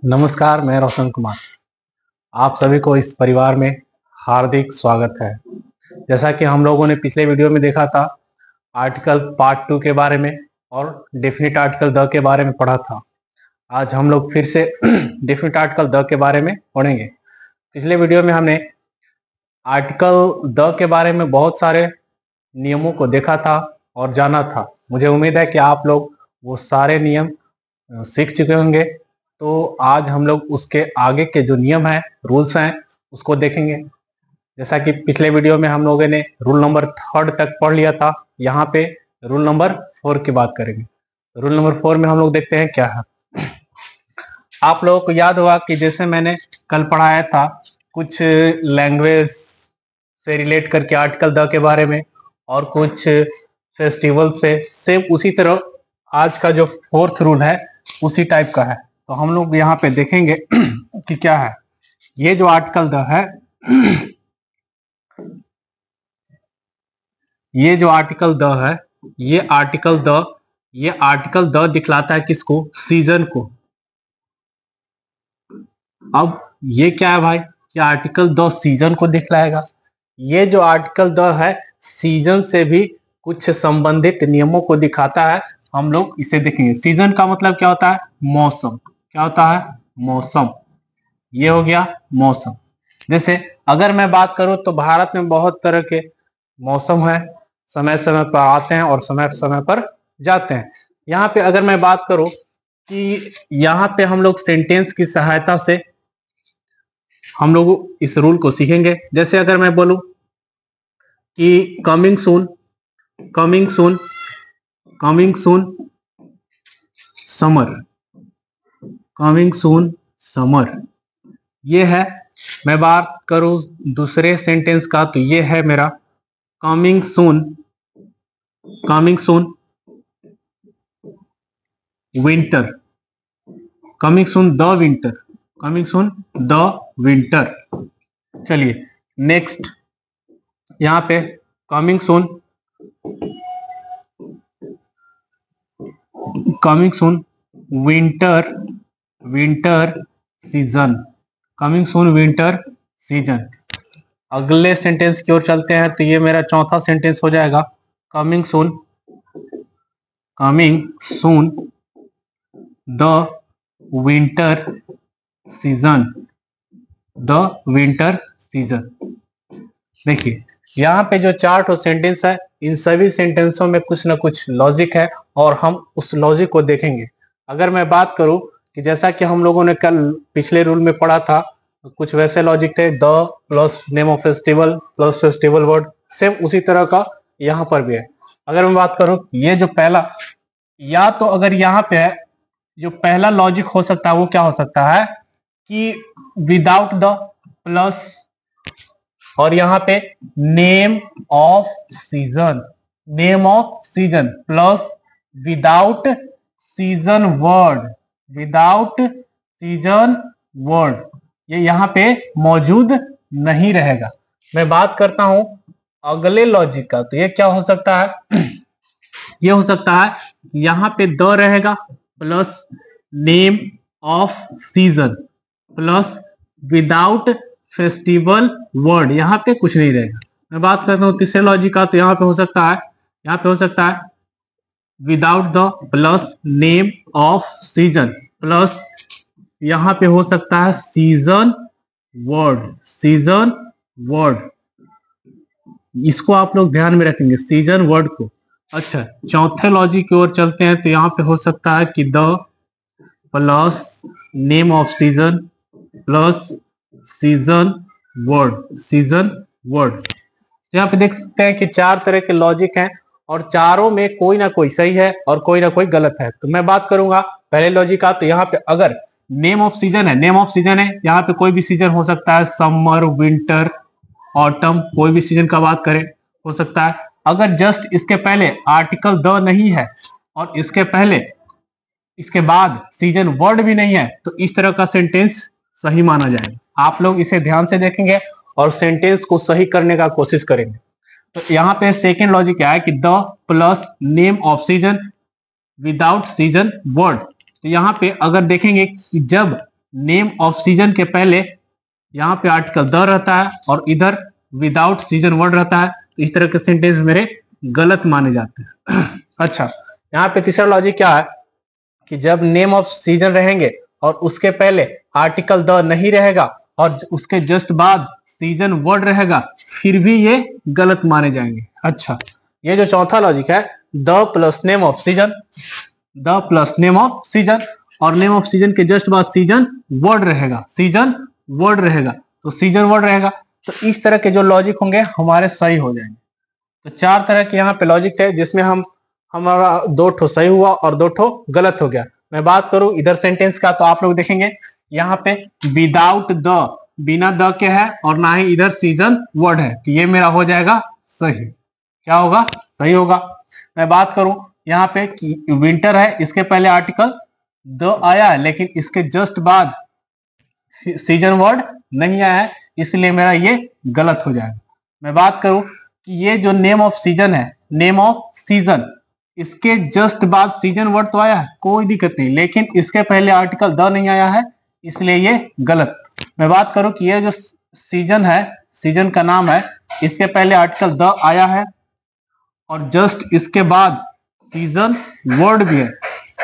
नमस्कार, मैं रोशन कुमार। आप सभी को इस परिवार में हार्दिक स्वागत है। जैसा कि हम लोगों ने पिछले वीडियो में देखा था, आर्टिकल पार्ट 2 के बारे में और डेफिनिट आर्टिकल द के बारे में पढ़ा था। आज हम लोग फिर से डेफिनिट आर्टिकल द के बारे में पढ़ेंगे। पिछले वीडियो में हमने आर्टिकल द के बारे में बहुत सारे नियमों को देखा था और जाना था। मुझे उम्मीद है कि आप लोग वो सारे नियम सीख चुके होंगे। तो आज हम लोग उसके आगे के जो नियम हैं, रूल्स हैं, उसको देखेंगे। जैसा कि पिछले वीडियो में हम लोगों ने रूल नंबर 3 तक पढ़ लिया था, यहाँ पे रूल नंबर 4 की बात करेंगे। रूल नंबर 4 में हम लोग देखते हैं क्या है। आप लोगों को याद होगा कि जैसे मैंने कल पढ़ाया था कुछ लैंग्वेज से रिलेट करके आर्टिकल द के बारे में और कुछ फेस्टिवल से, सेम उसी तरह आज का जो 4th रूल है उसी टाइप का है। तो हम लोग यहाँ पे देखेंगे कि क्या है ये जो आर्टिकल द है। ये जो आर्टिकल द है, ये आर्टिकल द दिखलाता है किसको? सीजन को। अब ये क्या है भाई? ये आर्टिकल द सीजन को दिखलाएगा। ये जो आर्टिकल द है सीजन से भी कुछ संबंधित नियमों को दिखाता है। हम लोग इसे देखेंगे। सीजन का मतलब क्या होता है? मौसम। क्या होता है? मौसम। ये हो गया मौसम। जैसे अगर मैं बात करूं तो भारत में बहुत तरह के मौसम है, समय समय पर आते हैं और समय समय पर जाते हैं। यहाँ पे अगर मैं बात करूं कि यहाँ पे हम लोग सेंटेंस की सहायता से हम लोग इस रूल को सीखेंगे। जैसे अगर मैं बोलूं कि coming soon, coming soon, coming soon summer, coming soon summer, ये है। मैं बात करूं दूसरे सेंटेंस का तो ये है मेरा coming soon, coming soon winter, coming soon the winter, coming soon the winter. चलिए नेक्स्ट, यहां पे coming soon, coming soon winter, winter season, coming soon winter season. अगले सेंटेंस की ओर चलते हैं तो ये मेरा चौथा सेंटेंस हो जाएगा coming soon, coming soon the winter season, the winter season. देखिए यहाँ पे जो 4 सेंटेंस है, इन सभी सेंटेंसों में कुछ ना कुछ लॉजिक है और हम उस लॉजिक को देखेंगे। अगर मैं बात करूं कि जैसा कि हम लोगों ने कल पिछले रूल में पढ़ा था, कुछ वैसे लॉजिक थे, the plus name of festival plus festival word, same उसी तरह का यहाँ पर भी है। अगर मैं बात करूं ये जो पहला, या तो अगर यहाँ पे है जो पहला लॉजिक हो सकता है वो क्या हो सकता है कि विदाउट द प्लस और यहाँ पे name off season, name off season plus without season word, without season word, ये यहाँ पे मौजूद नहीं रहेगा। मैं बात करता हूं अगले लॉजिक का, तो ये क्या हो सकता है? ये हो सकता है यहाँ पे द रहेगा plus name off season plus without festival word, यहाँ पे कुछ नहीं रहेगा। मैं बात करता हूँ तीसरे लॉजिक का, तो यहाँ पे हो सकता है, यहाँ पे हो सकता है without the plus name off season plus यहाँ पे हो सकता है सीजन वर्ड, सीजन वर्ड। इसको आप लोग ध्यान में रखेंगे, सीजन वर्ड को। अच्छा, चौथे लॉजिक की ओर चलते हैं तो यहाँ पे हो सकता है कि the plus name off season plus season word, season word. यहाँ पे देख सकते हैं कि 4 तरह के लॉजिक हैं और चारों में कोई ना कोई सही है और कोई ना कोई गलत है। तो मैं बात करूंगा पहले लॉजिक का, तो यहाँ पे अगर नेम ऑफ सीजन है, नेम ऑफ सीजन है, यहाँ पे कोई भी सीजन हो सकता है, समर, विंटर, ऑटम, कोई भी सीजन का बात करें हो सकता है। अगर जस्ट इसके पहले आर्टिकल द नहीं है और इसके पहले, इसके बाद सीजन वर्ड भी नहीं है, तो इस तरह का सेंटेंस सही माना जाएगा। आप लोग इसे ध्यान से देखेंगे और सेंटेंस को सही करने का कोशिश करेंगे। तो यहाँ पे सेकेंड लॉजिक क्या है कि the plus name off season, without season word. तो यहाँ पे अगर देखेंगे कि जब नेम ऑफ सीजन के पहले यहाँ पे आर्टिकल द रहता है और इधर विदाउट सीजन वर्ड रहता है, तो इस तरह के सेंटेंस मेरे गलत माने जाते हैं। अच्छा, यहाँ पे तीसरा लॉजिक क्या है कि जब नेम ऑफ सीजन रहेंगे और उसके पहले आर्टिकल द नहीं रहेगा और उसके जस्ट बाद सीजन वर्ड रहेगा, फिर भी ये गलत माने जाएंगे। अच्छा, ये जो चौथा लॉजिक है, the plus name off season, the plus name off season, और नेम ऑफ सीजन के जस्ट बाद सीजन वर्ड रहेगा, सीजन वर्ड रहेगा, तो सीजन वर्ड रहेगा, तो इस तरह के जो लॉजिक होंगे हमारे सही हो जाएंगे। तो चार तरह के यहाँ पे लॉजिक है जिसमें हमारा 2 ठो सही हुआ और 2 ठो गलत हो गया। मैं बात करूं इधर सेंटेंस का, तो आप लोग देखेंगे यहाँ पे विदाउट द, बिना द के है और ना ही इधर सीजन वर्ड है, तो ये मेरा हो जाएगा सही। क्या होगा? सही होगा। मैं बात करूं यहाँ पे कि विंटर है, इसके पहले आर्टिकल द आया है लेकिन इसके जस्ट बाद सीजन वर्ड नहीं आया है, इसलिए मेरा ये गलत हो जाएगा। मैं बात करूं कि ये जो नेम ऑफ सीजन है, नेम ऑफ सीजन, इसके जस्ट बाद सीजन वर्ड तो आया है, कोई दिक्कत नहीं, लेकिन इसके पहले आर्टिकल द नहीं आया है, इसलिए ये गलत। मैं बात करूं कि ये जो सीजन है, सीजन का नाम है, इसके पहले आर्टिकल द आया है और जस्ट इसके बाद सीजन वर्ड भी है,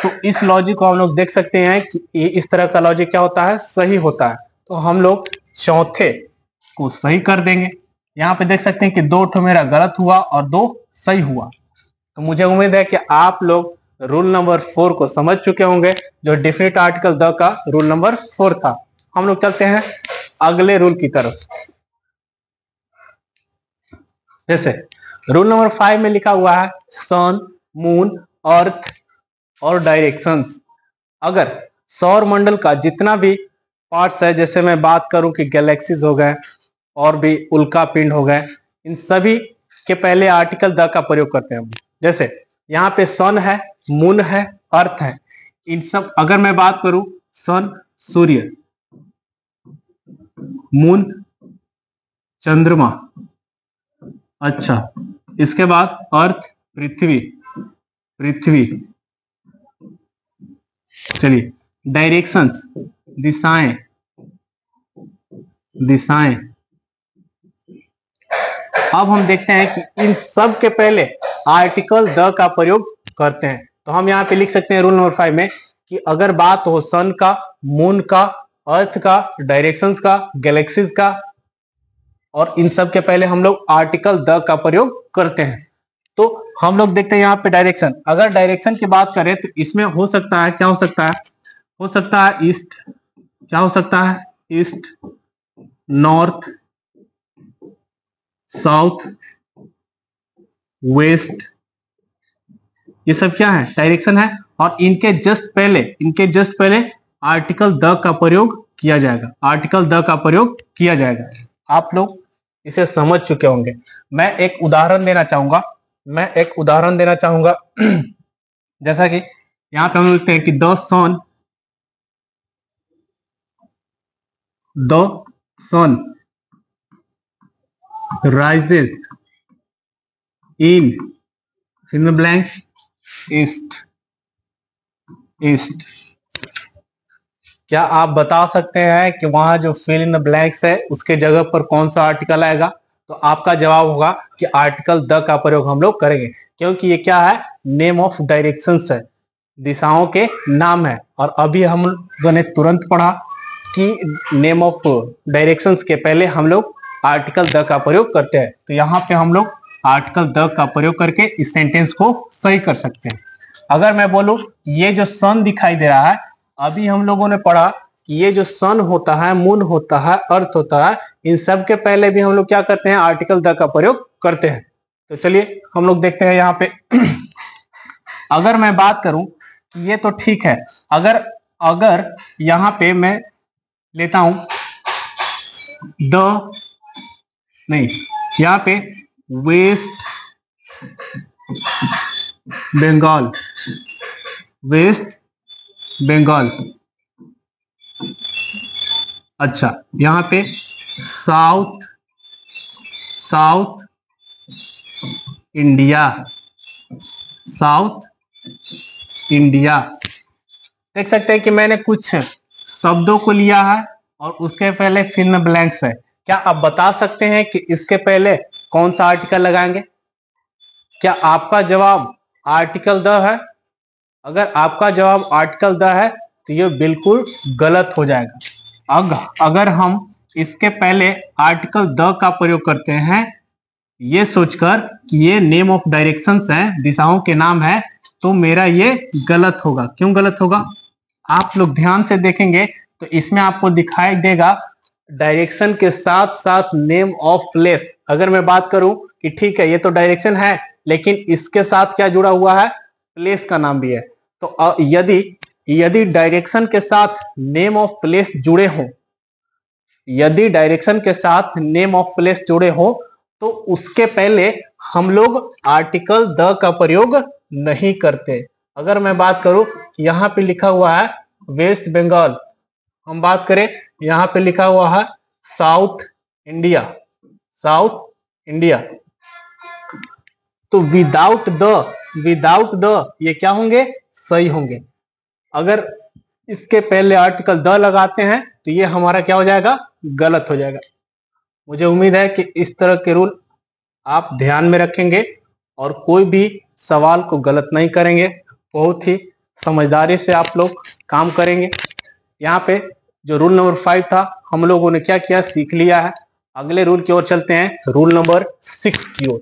तो इस लॉजिक को हम लोग देख सकते हैं कि इस तरह का लॉजिक क्या होता है? सही होता है। तो हम लोग चौथे को सही कर देंगे। यहाँ पे देख सकते हैं कि 2 ठो मेरा गलत हुआ और 2 सही हुआ। तो मुझे उम्मीद है कि आप लोग रूल नंबर 4 को समझ चुके होंगे, जो डेफिनेट आर्टिकल द का रूल नंबर 4 था। हम लोग चलते हैं अगले रूल की तरफ। जैसे रूल नंबर 5 में लिखा हुआ है सन, मून, अर्थ और डायरेक्शंस। अगर सौर मंडल का जितना भी पार्ट्स है, जैसे मैं बात करूं कि गैलेक्सीज हो गए और भी उल्का पिंड हो गए, इन सभी के पहले आर्टिकल द का प्रयोग करते हैं हम। जैसे यहाँ पे सन है, मून है, अर्थ है, इन सब अगर मैं बात करूं, सन सूर्य, मून चंद्रमा, अच्छा, इसके बाद अर्थ पृथ्वी, पृथ्वी, चलिए डायरेक्शंस दिशाएं, दिशाएं। अब हम देखते हैं कि इन सब के पहले आर्टिकल द का प्रयोग करते हैं। तो हम यहाँ पे लिख सकते हैं रूल नंबर 5 में कि अगर बात हो सन का, मून का, अर्थ का, डायरेक्शंस का, गैलेक्सीज का, और इन सब के पहले हम लोग आर्टिकल द का प्रयोग करते हैं। तो हम लोग देखते हैं यहाँ पे डायरेक्शन। अगर डायरेक्शन की बात करें तो इसमें हो सकता है, क्या हो सकता है? हो सकता है ईस्ट, क्या हो सकता है? ईस्ट, नॉर्थ, साउथ, वेस्ट, ये सब क्या है? डायरेक्शन है। और इनके जस्ट पहले आर्टिकल द का प्रयोग किया जाएगा, आर्टिकल द का प्रयोग किया जाएगा। आप लोग इसे समझ चुके होंगे। मैं एक उदाहरण देना चाहूंगा, जैसा कि यहां पे हम लिखते हैं कि the sun rises in the blank east। क्या आप बता सकते हैं कि वहां जो फिल इन द ब्लैंक्स है उसके जगह पर कौन सा आर्टिकल आएगा? तो आपका जवाब होगा कि आर्टिकल द का प्रयोग हम लोग करेंगे, क्योंकि ये क्या है? नेम ऑफ डायरेक्शंस है, दिशाओं के नाम है। और अभी हम लोगों ने तुरंत पढ़ा कि नेम ऑफ डायरेक्शंस के पहले हम लोग आर्टिकल द का प्रयोग करते हैं। तो यहाँ पे हम लोग आर्टिकल द का प्रयोग करके इस सेंटेंस को सही कर सकते हैं। अगर मैं बोलूं ये जो सन दिखाई दे रहा है, अभी हम लोगों ने पढ़ा कि ये जो सन होता है, मून होता है, अर्थ होता है, इन सब के पहले भी हम लोग क्या करते हैं? आर्टिकल द का प्रयोग करते हैं। तो चलिए हम लोग देखते हैं यहाँ पे। अगर मैं बात करूं कि ये तो ठीक है, अगर यहाँ पे मैं लेता हूं नहीं, यहाँ पे वेस्ट बंगाल, वेस्ट बंगाल, अच्छा, यहाँ पे साउथ इंडिया, साउथ इंडिया। देख सकते हैं कि मैंने कुछ शब्दों को लिया है और उसके पहले फिल इन ब्लैंक्स है। क्या आप बता सकते हैं कि इसके पहले कौन सा आर्टिकल लगाएंगे? क्या आपका जवाब आर्टिकल द है? अगर आपका जवाब आर्टिकल द है तो ये बिल्कुल गलत हो जाएगा। अगर हम इसके पहले आर्टिकल द का प्रयोग करते हैं ये सोचकर कि ये नेम ऑफ डायरेक्शंस है, दिशाओं के नाम है, तो मेरा ये गलत होगा। क्यों गलत होगा? आप लोग ध्यान से देखेंगे तो इसमें आपको दिखाई देगा डायरेक्शन के साथ साथ नेम ऑफ प्लेस। अगर मैं बात करूं कि ठीक है ये तो डायरेक्शन है लेकिन इसके साथ क्या जुड़ा हुआ है? प्लेस का नाम भी है। तो यदि डायरेक्शन के साथ नेम ऑफ प्लेस जुड़े हों, यदि डायरेक्शन के साथ नेम ऑफ प्लेस जुड़े हो तो उसके पहले हम लोग आर्टिकल द का प्रयोग नहीं करते। अगर मैं बात करूं यहां पे लिखा हुआ है वेस्ट बंगाल, हम बात करें यहां पे लिखा हुआ है साउथ इंडिया, साउथ इंडिया, तो विदाउट द ये क्या होंगे? सही होंगे। अगर इसके पहले आर्टिकल द लगाते हैं तो ये हमारा क्या हो जाएगा? गलत हो जाएगा। मुझे उम्मीद है कि इस तरह के रूल आप ध्यान में रखेंगे और कोई भी सवाल को गलत नहीं करेंगे, बहुत ही समझदारी से आप लोग काम करेंगे। यहाँ पे जो रूल नंबर 5 था हम लोगों ने क्या किया? सीख लिया है। अगले रूल की ओर चलते हैं, रूल नंबर 6 की ओर।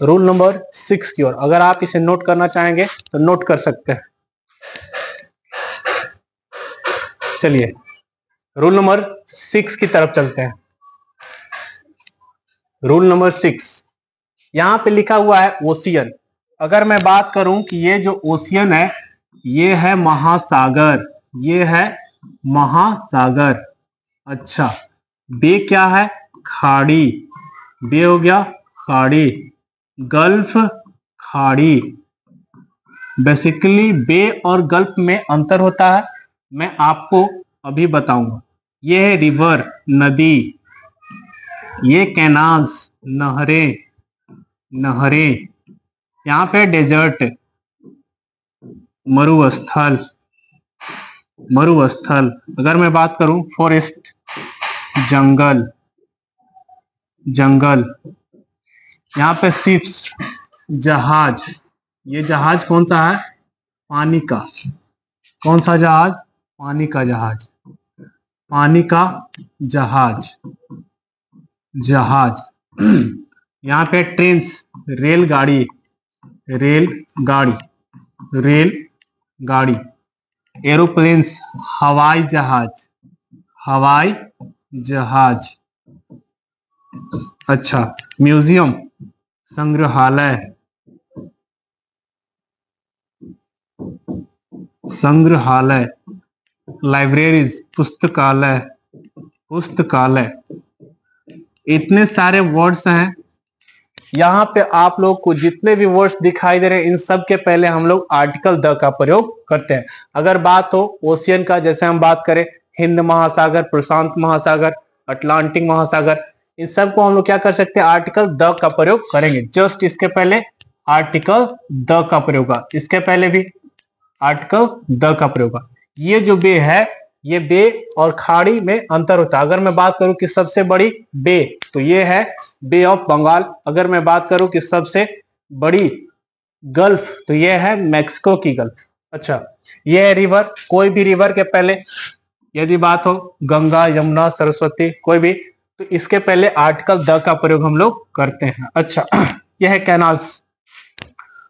रूल नंबर 6 की ओर अगर आप इसे नोट करना चाहेंगे तो नोट कर सकते हैं। चलिए रूल नंबर 6 की तरफ चलते हैं। रूल नंबर 6 यहां पे लिखा हुआ है ओशियन। अगर मैं बात करूं कि ये जो ओशियन है ये है महासागर, ये है महासागर। अच्छा, बे क्या है? खाड़ी, बे हो गया खाड़ी। गल्फ, खाड़ी। बेसिकली बे और गल्फ में अंतर होता है, मैं आपको अभी बताऊंगा। ये है रिवर, नदी, ये कैनाल्स, नहरें, नहरें। यहाँ पे डेजर्ट, मरुस्थल, मरुस्थल। अगर मैं बात करूं फॉरेस्ट, जंगल, जंगल। यहाँ पे शिप्स, जहाज, ये जहाज कौन सा है? पानी का। कौन सा जहाज? पानी का जहाज, पानी का जहाज, जहाज। यहाँ पे ट्रेन्स, रेलगाड़ी, रेलगाड़ी, रेलगाड़ी। एरोप्लेन्स, हवाई जहाज, हवाई जहाज। अच्छा, म्यूजियम, संग्रहालय, संग्रहालय। लाइब्रेरीज, पुस्तकालय, पुस्तकालय। इतने सारे वर्ड्स हैं। यहाँ पे आप लोग को जितने भी वर्ड्स दिखाई दे रहे हैं इन सब के पहले हम लोग आर्टिकल द का प्रयोग करते हैं। अगर बात हो ओशियन का, जैसे हम बात करें हिंद महासागर, प्रशांत महासागर, अटलांटिक महासागर, इन सब को हम लोग क्या कर सकते हैं? आर्टिकल द का प्रयोग करेंगे। जस्ट इसके पहले आर्टिकल द का प्रयोग होगा, इसके पहले भी आर्टिकल द का प्रयोग होगा। ये जो बे है, ये बे और खाड़ी में अंतर होता है। अगर मैं बात करूं कि सबसे बड़ी बे तो ये है बे ऑफ बंगाल। अगर मैं बात करूं कि सबसे बड़ी गल्फ तो ये है मैक्सिको की गल्फ। अच्छा, ये है रिवर, कोई भी रिवर के पहले यदि बात हो गंगा, यमुना, सरस्वती, कोई भी, तो इसके पहले आर्टिकल द का प्रयोग हम लोग करते हैं। अच्छा, यह है कैनाल्स।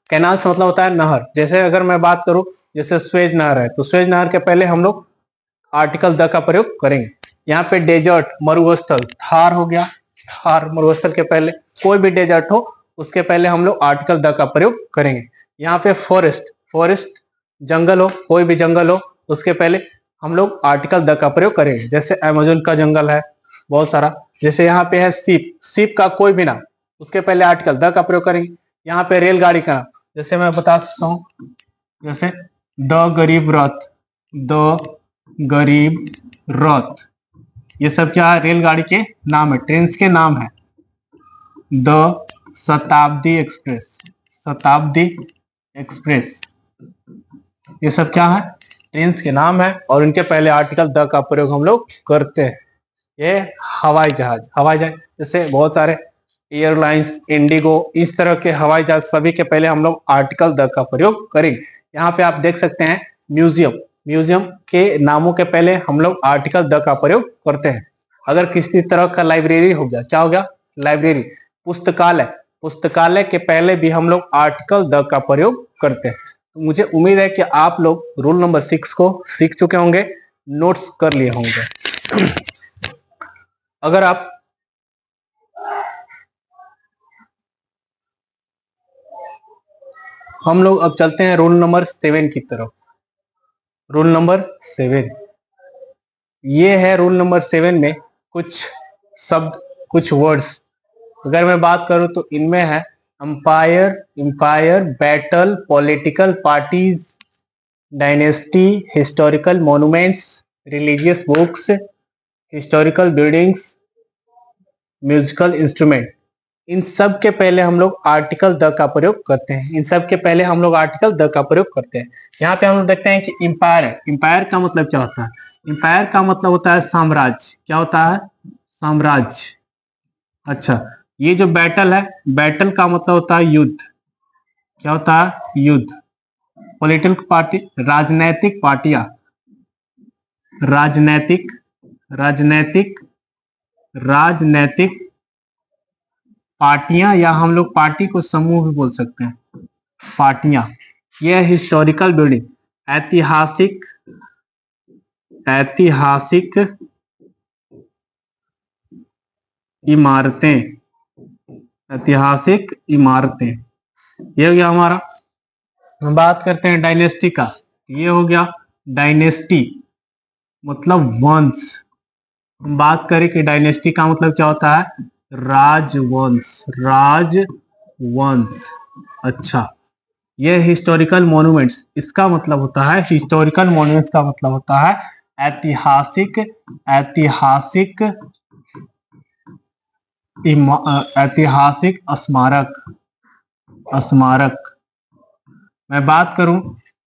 कैनाल्स मतलब होता है नहर। जैसे अगर मैं बात करूं जैसे स्वेज नहर है तो स्वेज नहर के पहले हम लोग आर्टिकल द का प्रयोग करेंगे। यहाँ पे डेजर्ट, मरुस्थल, थार हो गया, थार मरुस्थल के पहले कोई भी डेजर्ट हो उसके पहले हम लोग आर्टिकल द का प्रयोग करेंगे। यहाँ पे फॉरेस्ट, फॉरेस्ट जंगल हो, कोई भी जंगल हो उसके पहले हम लोग आर्टिकल द का प्रयोग करेंगे। जैसे अमेजोन का जंगल है बहुत सारा। जैसे यहाँ पे है सीप, सीप का कोई भी नाम उसके पहले आर्टिकल द का प्रयोग करेंगे। यहाँ पे रेलगाड़ी का नाम जैसे मैं बता सकता हूँ, जैसे द गरीब रथ, द गरीब रथ, ये सब क्या है? रेलगाड़ी के नाम है, ट्रेन के नाम है। द शताब्दी एक्सप्रेस, शताब्दी एक्सप्रेस। ये सब क्या है, ट्रेन्स के नाम है और इनके पहले आर्टिकल द का प्रयोग हम लोग करते हैं। ये हवाई जहाज, हवाई जहाज जैसे बहुत सारे एयरलाइंस, इंडिगो, इस तरह के हवाई जहाज सभी के पहले हम लोग आर्टिकल द का प्रयोग करेंगे। यहाँ पे आप देख सकते हैं म्यूजियम, म्यूजियम के नामों के पहले हम लोग आर्टिकल द का प्रयोग करते हैं। अगर किसी तरह का लाइब्रेरी हो गया, क्या हो गया, लाइब्रेरी। पुस्तकालय, पुस्तकालय के पहले भी हम लोग आर्टिकल द का प्रयोग करते हैं। तो मुझे उम्मीद है कि आप लोग रूल नंबर 6 को सीख चुके होंगे, नोट्स कर लिए होंगे। अगर आप हम लोग अब चलते हैं रूल नंबर 7 की तरफ। रूल नंबर 7, ये है रूल नंबर 7 में कुछ शब्द, कुछ वर्ड्स। अगर मैं बात करूं तो इनमें है empire, empire, battle, political parties, dynasty, historical monuments, religious books, historical buildings, musical instrument. इन सब के पहले हम लोग आर्टिकल द का प्रयोग करते हैं। इन सब के पहले हम लोग आर्टिकल द का प्रयोग करते हैं। यहाँ पे हम लोग देखते हैं कि इंपायर है। इंपायर का मतलब क्या होता है, इंपायर का मतलब होता है साम्राज्य। क्या होता है, साम्राज्य। अच्छा, ये जो बैटल है, बैटल का मतलब होता है युद्ध। क्या होता है, युद्ध। पॉलिटिकल पार्टी, राजनैतिक पार्टियां, राजनैतिक, राजनैतिक, राजनैतिक पार्टियां, या हम लोग पार्टी को समूह भी बोल सकते हैं, पार्टियां। यह हिस्टोरिकल बिल्डिंग, ऐतिहासिक, ऐतिहासिक इमारतें, ऐतिहासिक इमारतें। ये हो गया हमारा। हम बात करते हैं डायनेस्टी का। ये हो गया डायनेस्टी, मतलब वंश। हम बात करें कि डायनेस्टी का मतलब क्या होता है, राजवंश, राजवंश। अच्छा, ये हिस्टोरिकल मॉन्यूमेंट्स, इसका मतलब होता है, हिस्टोरिकल मॉन्यूमेंट्स का मतलब होता है ऐतिहासिक, ऐतिहासिक, ऐतिहासिक स्मारक, स्मारक। मैं बात करूं,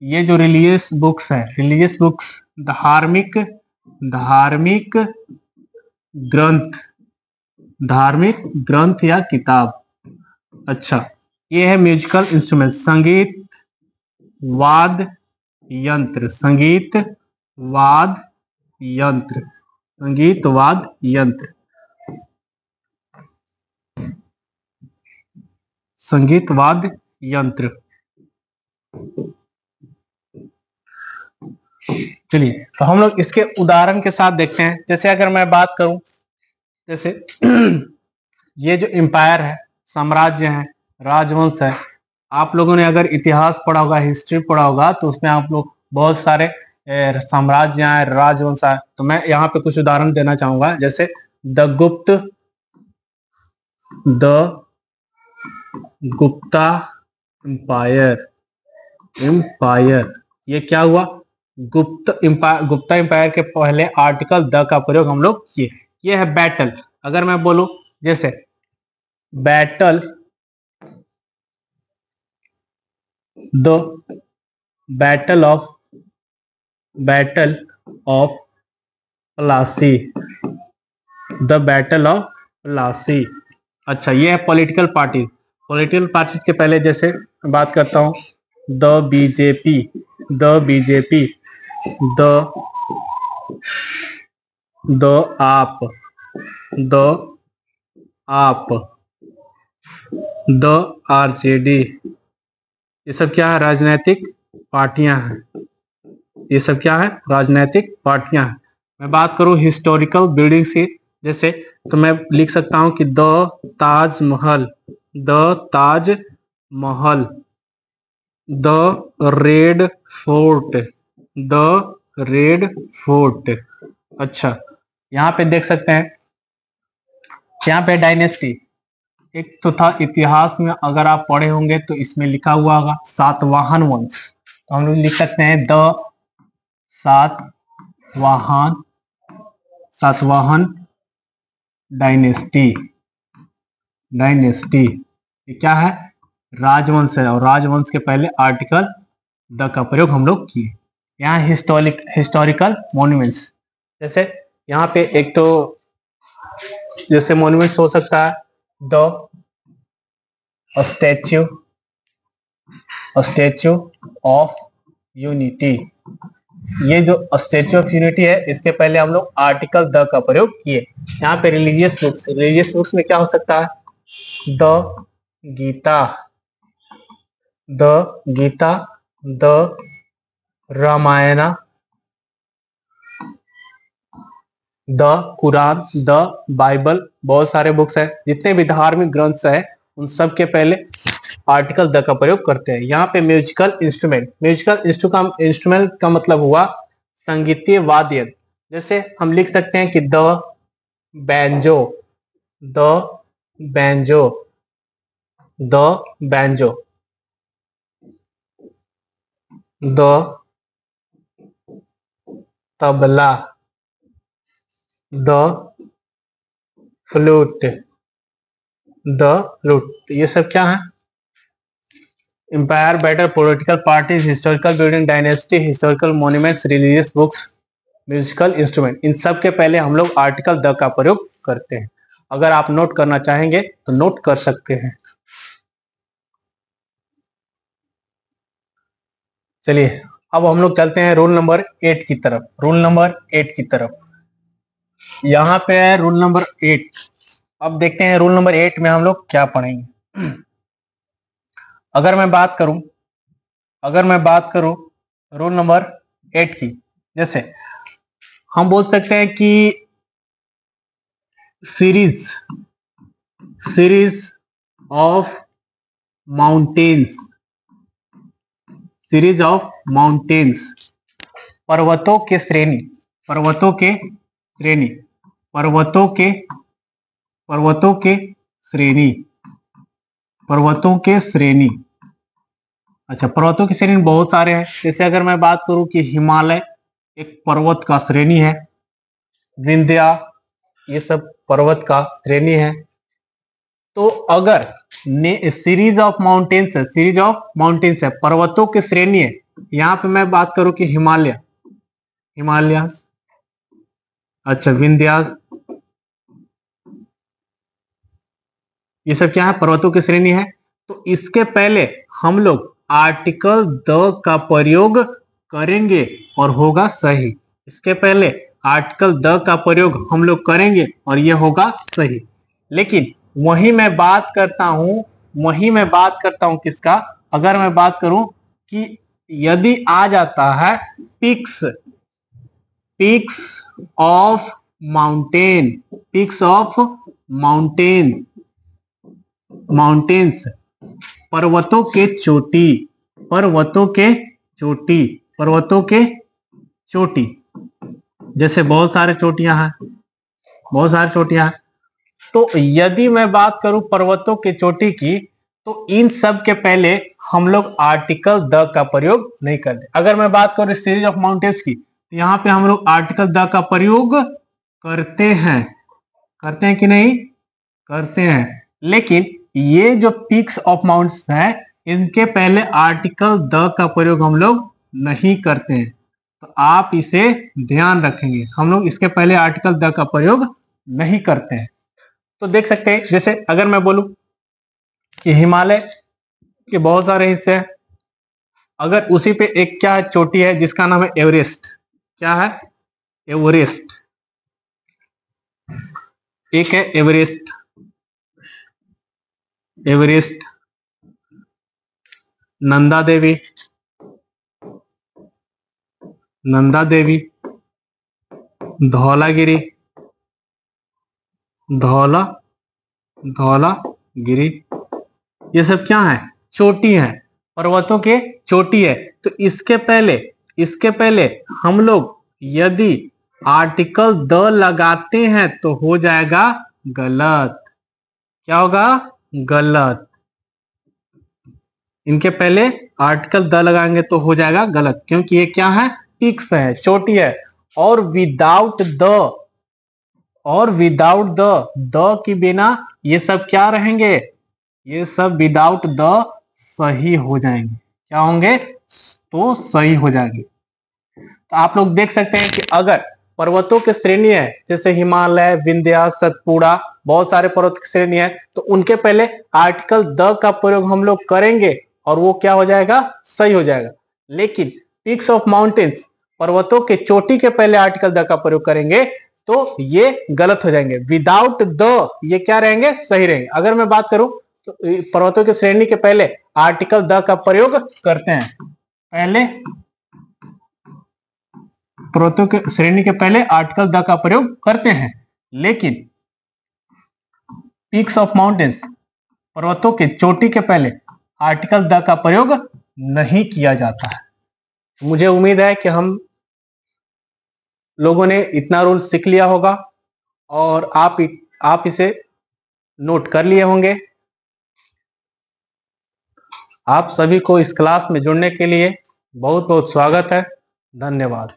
ये जो रिलीजियस बुक्स है, रिलीजियस बुक्स, धार्मिक, धार्मिक ग्रंथ, धार्मिक ग्रंथ या किताब। अच्छा, ये है म्यूजिकल इंस्ट्रूमेंट, संगीत, वाद्य यंत्र, संगीत, वाद्य यंत्र, संगीत, वाद्य यंत्र, संगीत, वाद्य यंत्र। चलिए, तो हम लोग इसके उदाहरण के साथ देखते हैं। जैसे अगर मैं बात करूं, जैसे ये जो एम्पायर है, साम्राज्य है, राजवंश है। आप लोगों ने अगर इतिहास पढ़ा होगा, हिस्ट्री पढ़ा होगा, तो उसमें आप लोग बहुत सारे साम्राज्य हैं, राजवंश है। तो मैं यहाँ पे कुछ उदाहरण देना चाहूंगा। जैसे द गुप्त, द गुप्ता एम्पायर, एम्पायर। ये क्या हुआ, गुप्त एम्पायर, गुप्ता एम्पायर के पहले आर्टिकल द का प्रयोग हम लोग किए। ये है बैटल। अगर मैं बोलूं जैसे battle, the battle of, battle of Plassey, the battle of Plassey. अच्छा, ये है पॉलिटिकल पार्टी। पॉलिटिकल पार्टी के पहले जैसे बात करता हूं, the BJP, the BJP, the the आप, द आप, द आरजेडी। ये सब क्या है, राजनीतिक पार्टियां हैं। ये सब क्या है, राजनीतिक पार्टियां हैं। मैं बात करूं हिस्टोरिकल बिल्डिंग की, जैसे तो मैं लिख सकता हूं कि the Taj Mahal, the Taj Mahal, the red fort, the red fort. अच्छा, यहाँ पे देख सकते हैं, यहाँ पे डायनेस्टी, एक तो था इतिहास में, अगर आप पढ़े होंगे तो इसमें लिखा हुआ होगा सातवाहन वंश। तो हम लोग लिख सकते हैं the Satavahana, Satavahana dynasty, dynasty. ये क्या है, राजवंश है, और राजवंश के पहले आर्टिकल द का प्रयोग हम लोग किए। यहाँ हिस्टोरिकल मॉन्यूमेंट्स, जैसे यहाँ पे एक तो जैसे मॉन्यूमेंट्स हो सकता है द स्टैच्यू ऑफ यूनिटी। ये जो स्टैच्यू ऑफ यूनिटी है इसके पहले हम लोग आर्टिकल द का प्रयोग किए। यहाँ पे रिलीजियस बुक्स में क्या हो सकता है, the Gita, the Ramayana, the Quran, the Bible, बहुत सारे बुक्स है, जितने भी धार्मिक ग्रंथ है उन सब के पहले आर्टिकल द का प्रयोग करते हैं। यहाँ पे म्यूजिकल इंस्ट्रूमेंट का मतलब हुआ संगीतीय वाद्य यंत्र। जैसे हम लिख सकते हैं कि the banjo, the banjo, the banjo, the tabla, the flute, ये सब क्या है, empire, battle, political parties, historical building, dynasty, historical monuments, religious books, musical instrument, इन सब के पहले हम लोग आर्टिकल द का प्रयोग करते हैं। अगर आप नोट करना चाहेंगे तो नोट कर सकते हैं। चलिए अब हम लोग चलते हैं रोल नंबर 8 की तरफ। रोल नंबर 8 की तरफ यहाँ पे है रोल नंबर 8। अब देखते हैं रोल नंबर 8 में हम लोग क्या पढ़ेंगे। अगर मैं बात करूं रोल नंबर 8 की, जैसे हम बोल सकते हैं कि सीरीज ऑफ माउंटेन्स, पर्वतों के श्रेणी, अच्छा पर्वतों की श्रेणी बहुत सारे हैं। जैसे अगर मैं बात करूं कि हिमालय एक पर्वत का श्रेणी है, विंध्या ये सब पर्वत का श्रेणी है। तो अगर सीरीज ऑफ माउंटेन्स है, पर्वतों की श्रेणी है, यहाँ पे मैं बात करूं कि हिमालय, अच्छा विंध्यास, ये सब क्या है, पर्वतों की श्रेणी है। तो इसके पहले हम लोग आर्टिकल द का प्रयोग करेंगे और होगा सही। इसके पहले आर्टिकल द का प्रयोग हम लोग करेंगे और ये होगा सही। लेकिन वही मैं बात करता हूं किसका, अगर मैं बात करूं कि यदि आ जाता है पीक्स ऑफ माउंटेन्स, पर्वतों के चोटी, जैसे बहुत सारे चोटियां हैं। तो यदि मैं बात करूं पर्वतों के चोटी की, तो इन सब के पहले हम लोग आर्टिकल द का प्रयोग नहीं करते। अगर मैं बात करूं सीरीज ऑफ माउंटेन्स की, तो यहाँ पे हम लोग आर्टिकल द का प्रयोग करते हैं कि नहीं, करते हैं। लेकिन ये जो पीक्स ऑफ माउंट्स हैं इनके पहले आर्टिकल द का प्रयोग हम लोग नहीं करते हैं। तो आप इसे ध्यान रखेंगे, हम लोग इसके पहले आर्टिकल द का प्रयोग नहीं करते हैं। तो देख सकते हैं, जैसे अगर मैं बोलूं कि हिमालय के बहुत सारे हिस्से हैं, अगर उसी पे एक क्या है, चोटी है जिसका नाम है एवरेस्ट। क्या है, एवरेस्ट। एक है एवरेस्ट, नंदा देवी, धौलागिरी, ये सब क्या है, चोटी है, पर्वतों के चोटी है। तो इसके पहले हम लोग यदि आर्टिकल द लगाते हैं तो हो जाएगा गलत। क्या होगा, गलत। इनके पहले आर्टिकल द लगाएंगे तो हो जाएगा गलत, क्योंकि ये क्या है, पिक्स है, चोटी है। और विदाउट द के बिना ये सब क्या रहेंगे, ये सब विदाउट द सही हो जाएंगे। क्या होंगे, तो सही हो जाएगी। तो आप लोग देख सकते हैं कि अगर पर्वतों की श्रेणी है, जैसे हिमालय, विंध्य, सतपुड़ा, बहुत सारे पर्वत की श्रेणी है, तो उनके पहले आर्टिकल द का प्रयोग हम लोग करेंगे और वो क्या हो जाएगा, सही हो जाएगा। लेकिन पीक्स ऑफ माउंटेन्स, पर्वतों के चोटी के पहले आर्टिकल द का प्रयोग करेंगे तो ये गलत हो जाएंगे। विदाउट द ये क्या रहेंगे, सही रहेंगे। अगर मैं बात करूं तो पर्वतों की श्रेणी के पहले आर्टिकल द का प्रयोग करते हैं, पहले पर्वतों के श्रेणी के पहले आर्टिकल द का प्रयोग करते हैं, लेकिन पीक्स ऑफ माउंटेन्स, पर्वतों के चोटी के पहले आर्टिकल द का प्रयोग नहीं किया जाता है। मुझे उम्मीद है कि हम लोगों ने इतना रूल सीख लिया होगा और आप इसे नोट कर लिए होंगे। आप सभी को इस क्लास में जुड़ने के लिए बहुत बहुत स्वागत है। धन्यवाद।